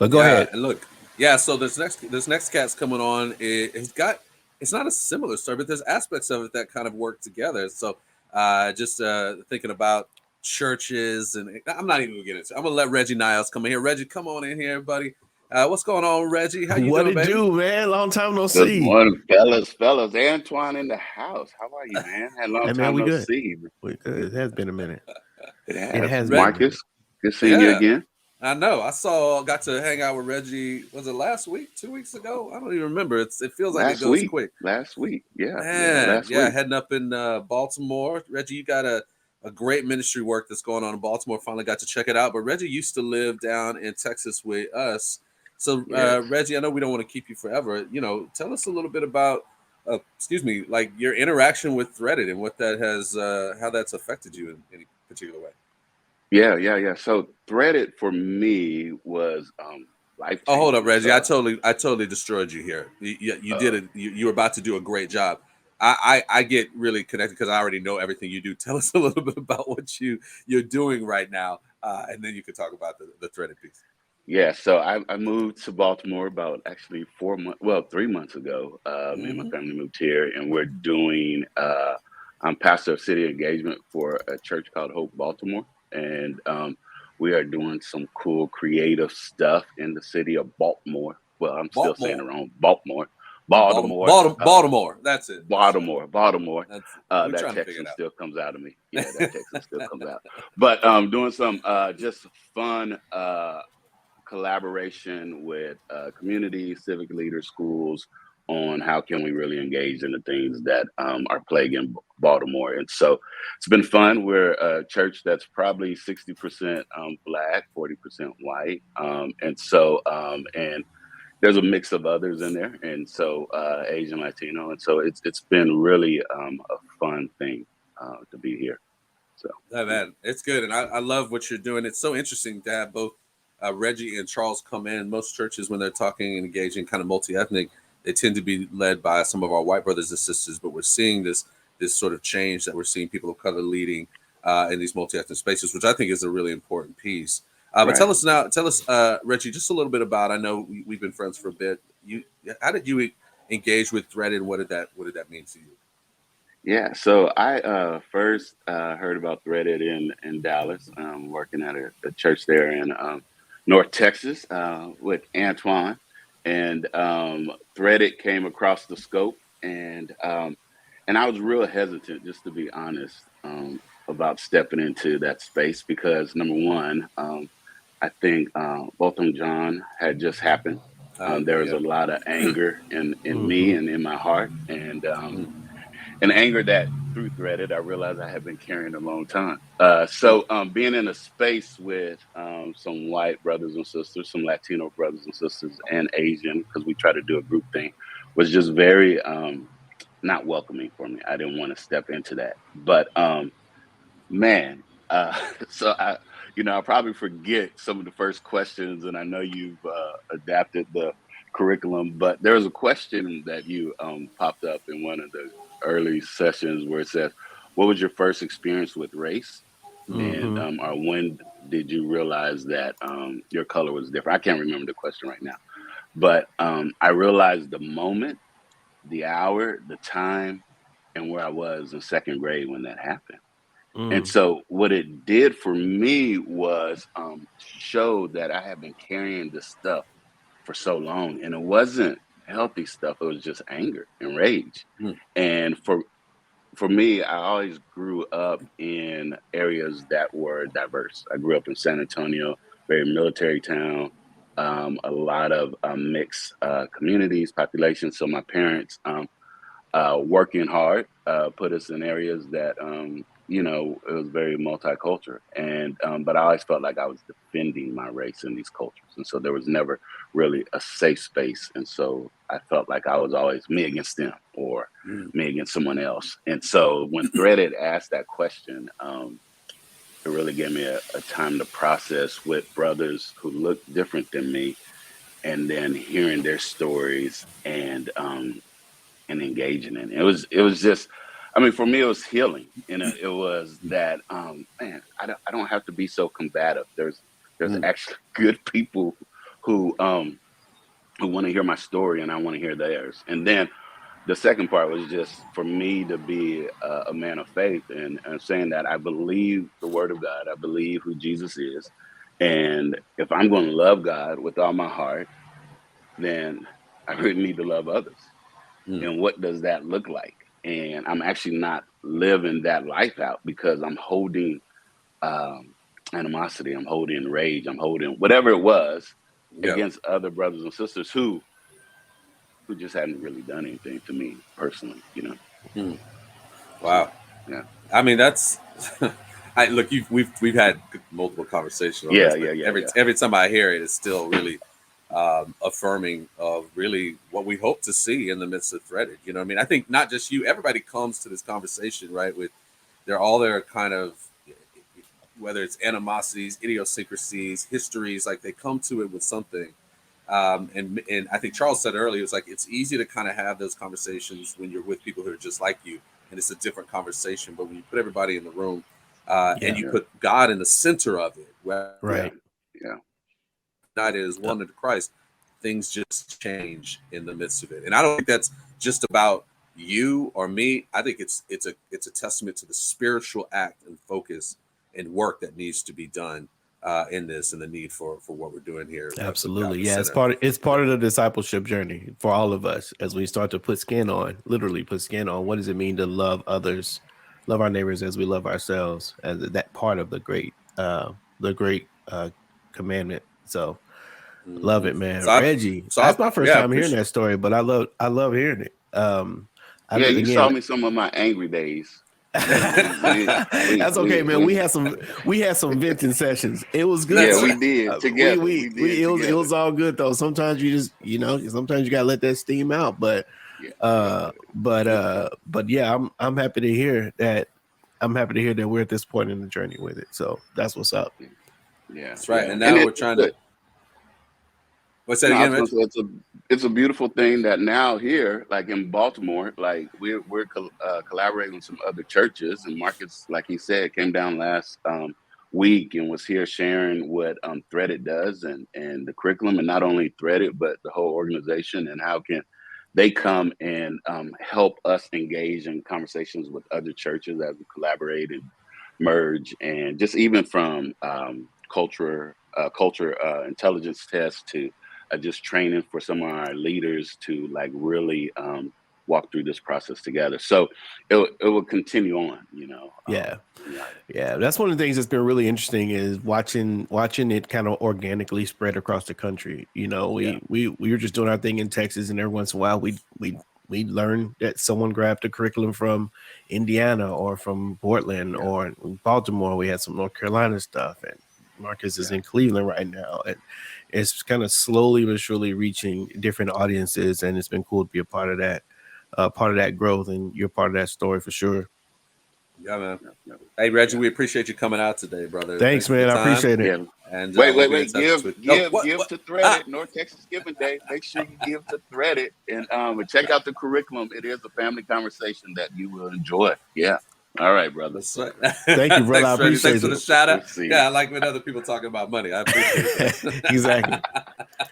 But go Yeah, ahead. and look, yeah. So this next cat's coming on. It's not a similar story, but there's aspects of it that kind of work together. So just thinking about churches, and I'm not even gonna get into it. I'm gonna let Reggie Niles come in here. Reggie, come on in here, buddy. What's going on, Reggie? How you What doing, it baby? do, man? Long time no Good see. morning, fellas. Antwuan in the house. How are you, man? Had a long Hey, man, time we no good. see. We good. It has been a minute. It It has. has been a Reg, minute. Marcus, good seeing you yeah, again. I know. Got to hang out with Reggie. Was it last week? 2 weeks ago? I don't even remember. It feels like it Last goes week. quick. Last week. Yeah, Man, last yeah, week. heading up in Baltimore. Reggie, you got a great ministry work that's going on in Baltimore. Finally got to check it out. But Reggie used to live down in Texas with us. So, Yes. Reggie, I know we don't want to keep you forever. Tell us a little bit about, excuse me, like your interaction with Threaded and what that has, how that's affected you in any particular way. Yeah. So threaded for me was life Oh, hold up, changing. Reggie. So I totally destroyed you here. You did uh it. You were about to do a great job. I get really connected because I already know everything you do. Tell us a little bit about what you're doing right now, and then you can talk about the threaded piece. yeah, so I moved to Baltimore about actually 4 months, well, 3 months ago. Me and my Hmm. family moved here, and we're doing. I'm pastor of city engagement for a church called Hope Baltimore, and we are doing some cool creative stuff in the city of Baltimore. Well, I'm still saying it Baltimore, wrong. Baltimore, Baltimore, Baltimore, Baltimore, Baltimore. That's it. That's right. Baltimore. That's it. We're That trying to figure Texan it still comes out of me. out. Yeah, that Texan still comes out. But doing some just fun collaboration with communities, civic leaders, schools on how can we really engage in the things that are plaguing Baltimore. And so it's been fun. We're a church that's probably 60% black, 40% white. And there's a mix of others in there. And so Asian, Latino. And so it's been really a fun thing to be here. So, Yeah, yeah. man, it's good, and I love what you're doing. It's so interesting to have both Reggie and Charles come in. Most churches, when they're talking and engaging, kind of multi-ethnic, they tend to be led by some of our white brothers and sisters. But we're seeing this sort of change that we're seeing people of color leading in these multi-ethnic spaces, which I think is a really important piece. But Right. tell us, Reggie, just a little bit about. I know we've been friends for a bit. How did you engage with Thread, and what did that mean to you? Yeah, so I first heard about Threaded in Dallas, working at a church there in North Texas with Antwuan, and Threaded came across the scope, and I was real hesitant, just to be honest, about stepping into that space because number one, I think Botham John had just happened. There Okay, was a lot of anger in me Mm-hmm. and in my heart, yeah. and anger that through threaded, I realized I had been carrying a long time. Sure. Being in a space with some white brothers and sisters, some Latino brothers and sisters, and Asian, because we try to do a group thing, was just very not welcoming for me. I didn't want to step into that. But man, so I probably forget some of the first questions, and I know you've adapted the curriculum, but there was a question that you popped up in one of the early sessions where it says, "What was your first experience with race?" Hmm. And Mm-hmm. or when did you realize that your color was different? I can't remember the question right now, but I realized the moment, the hour, the time, and where I was in second grade when that happened. And Mm. so what it did for me was show that I have been carrying this stuff for so long, and it wasn't healthy stuff. It was just anger and rage. And for me, I always grew up in areas that were diverse. I grew up in San Antonio, very military town, a lot of mixed communities, populations. So my parents working hard, put us in areas that, it was very multicultural. And, but I always felt like I was defending my race in these cultures. And so there was never really a safe space. And so I felt like I was always me against them or Mm. me against someone else. And so when Threaded asked that question, it really gave me a time to process with brothers who looked different than me and then hearing their stories and engaging in it. It was just, I mean, for me, it was healing, and it was that, man, I don't have to be so combative. There's Mm. actually good people who want to hear my story, and I want to hear theirs. And then the second part was just for me to be a man of faith and saying that I believe the word of God. I believe who Jesus is. And if I'm going to love God with all my heart, then I really need to love others. And what does that look like? And I'm actually not living that life out because I'm holding animosity, I'm holding rage, I'm holding whatever it was against other brothers and sisters who just hadn't really done anything to me personally, you know. Wow. So, yeah. I mean, that's look. We've had multiple conversations on this. Every time I hear it, it's still really affirming of really what we hope to see in the midst of Threaded. You know what I mean? I think not just you, everybody comes to this conversation, right, with all their kind of, whether it's animosities, idiosyncrasies, histories, like they come to it with something. And I think Charles said earlier, it's like, it's easy to kind of have those conversations when you're with people who are just like you, and it's a different conversation. But when you put everybody in the room and you put God in the center of it, right? United as one into Christ, things just change in the midst of it. And I don't think that's just about you or me. I think it's a testament to the spiritual act and focus and work that needs to be done in this, and the need for what we're doing here. Absolutely. Yeah, it's part of the discipleship journey for all of us as we start to literally put skin on what does it mean to love others, love our neighbors as we love ourselves, as that part of the great commandment. So love it, man. Reggie, that's my first time hearing that story, but I love hearing it. You saw me some of my angry days. That's okay, man. We had some venting sessions. It was good. Yeah, we did together. It was all good though. Sometimes you just, sometimes you gotta let that steam out. But yeah, I'm happy to hear that. I'm happy to hear that we're at this point in the journey with it. So that's what's up. Yeah, that's right. And now we're trying to. What's that again, Rich? It's a beautiful thing that now here, like in Baltimore, like we're collaborating with some other churches, and Marcus, like he said, came down last week and was here sharing what Threaded does and the curriculum, and not only Threaded but the whole organization, and how can they come and help us engage in conversations with other churches as we collaborate and merge, and just even from culture intelligence tests to just training for some of our leaders to like really walk through this process together. So it will continue on, Yeah. That's one of the things that's been really interesting is watching it kind of organically spread across the country. We were just doing our thing in Texas, and every once in a while we learned that someone grabbed a curriculum from Indiana or from Portland or in Baltimore. We had some North Carolina stuff, and Marcus is in Cleveland right now, and it's kind of slowly but surely reaching different audiences, and it's been cool to be a part of that growth, and you're part of that story for sure. Yeah, man. Hey, Reggie, we appreciate you coming out today, brother. Thanks, man. I appreciate it. Yeah. And wait. Give to Threaded. North Texas Giving Day. Make sure you give to Threaded, and check out the curriculum. It is a family conversation that you will enjoy. Yeah. All right, brother. Thank you, brother. I appreciate it. Thanks for the shout out. Yeah, I like when other people talking about money. I appreciate it. Exactly.